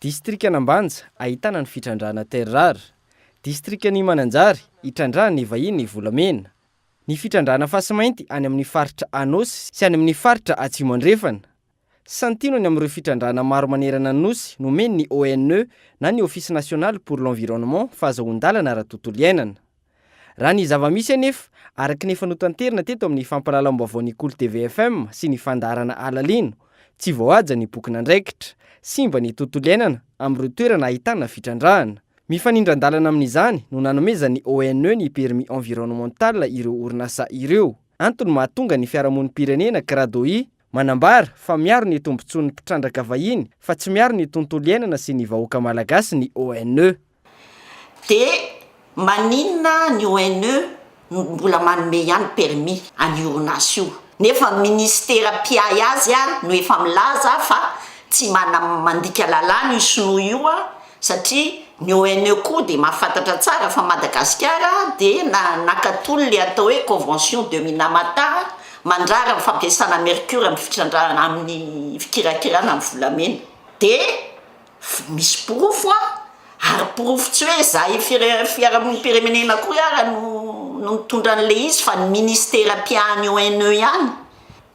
Distrika Anambanja ahitana ny Fitrandrahana Terrara. Distrika ny Mananjary hitrandrahana ny vahiny volamena. Ny Fitrandrahana Fasimainty any amin'ny faritra Anosy sy any amin'ny faritra Atsimo Andrefana. Santinony amin'ireo fitrandrahana maro manerana ny nosy nomeny ny ONE na ny Office National pour l'Environnement fahazoan-dalana ara-tontolo iainana. Raha ny zava-misy anefa, araka ny efa notanterina teto amin'ny fampahalalam-baovao ny KOLO TVFM sy ny fandaharana alalino, tsy voahaja ny boky nandraikitra, simba ny tontolo iainana amin'ireo toerana ahitana fitrandrahana. Mifanindran-dalana amin'izany no nanomeza ny ONE ny permis environnemental ireo orinasa ireo. Antony mahatonga ny fiarahamonim-pirenena KRADOI manambara fa miaro ny tombontsoan'ny mpitrandraka vahiny fa tsy miaro ny tontolo iainana sy ny vahoaka malagasy ny ONE. Maninona ny ONE mbola manome ihany permis any orinasa io, nefa ministera piay azy no efa milaza fa tsy mandika lalàna io sinoa io satria ny ONE koa dia mahafantatra tsara fa Madagasikara dia nakatolo le atao hoe convention de Minamata mandrara ny fampiasana mercure amin'ny fitrandrahana amin'ny fikirakirana amin'ny volamena. Dia misy porofo ary porofo tsy hoe za fiarahamonim-pirenena koa ara no mitondra an'le izy fa ny ministera piany ONE ihany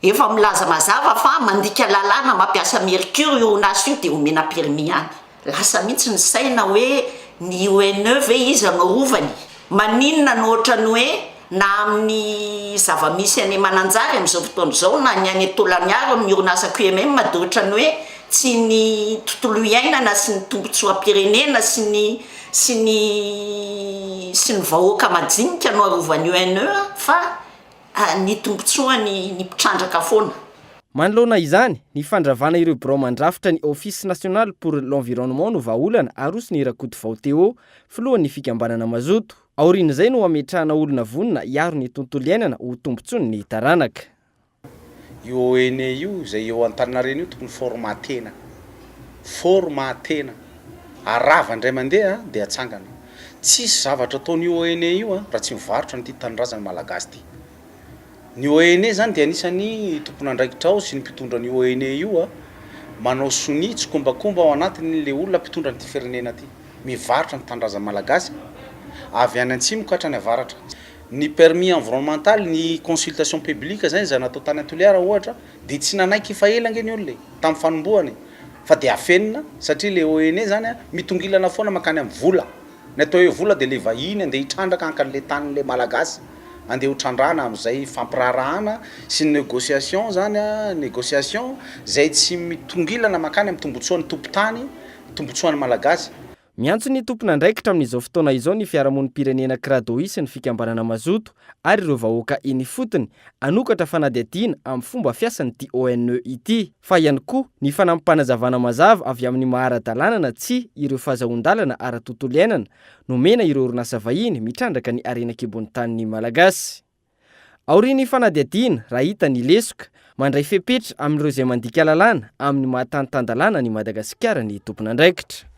efa milaza mazava fa mandika lalàna mampiasa mercure io orinasa io dia omena permis ihany. Lasa mihitsy ny saina hoe ny ONE ve izy anorovany. Maninona no ohatrany hoe na amin'ny zava-misy any Mananjary amin'izao fotoana izao na ny any Tolaniaro amin'ny orinasa QMM dia ohatrany hoe tsy ny tontolo iainana sy ny tombotsoam-pirenena sy ny vahoaka majinika no arovany ONE fa ny tombotsoany ny mpitrandraka foana. Manoloana izany, ny fandravana ireo birao mandrafitra ny Office National pour l'Environnement no vahaolana arosy ny rakoto vao teo filohan'ny fikambanana mazoto. Aorian'izay no ametrahana olona vonona hiaro ny tontolo iainana ho tombontsoany ny taranaka. Io ONE io izay eo Antaninarenina io tokony formatena arava indray mandeha dia atsangana. Tsisy zavatra ataon'io ONE io raha tsy mivarotra ny tanindrazana malagasy ty. Ny ONE zany dia anisan'ny tompona andraikitra ao sy ny mpitondra ny ONE io manao sonitsy kombakomba ao anatin'le olona mpitondra ny firenena ty, mivarotra ny tanindrazana malagasy avy any antsimo ka hatrany avaratra. Ny permis environnemental, ny consultation publique zany izay natao tany Toliara ohatra dia tsy nanaiky efa ela angeny olona tamin'ny fanombohany fa dia afenina satria le ONE zany mitongilana foana makany amin'ny vola. Ny atao hoe vola dia le vahiny andeha hitrandraka ankan'le tanin'le malagasy andeha hotrandrahana amin'izay fampirarahana sy négociation zany négociation zay tsy mitongilana makany amin'ny tombotsoan'ny tompotany, tombotsoan'ny malagasy. Miantso ny tompona andraikitra amin'izao fotoana izao ny fiarahamonim-pirenena KRADOI sy ny fikambanana mazoto ary ireo vahoaka iny fotony anokatra fanadihadiana amin'ny fomba fiasan'ity ONE ity fa ihany koa ny fanampanazavana mazava avy amin'ny mahara-dalàna na tsy ireo fahazoan-dalana ara-tontolo iainana nomena ireo orinasa vahiny mitrandraka ny arenan-kibon'ny tanin'ny malagasy. Aorian'ny fanadihadiana raha hita ny lesoka mandray fepetra amin'ireo izay mandika lalàna amin'ny mahatanitandalàna ny Madagasikara ny tompona andraikitra.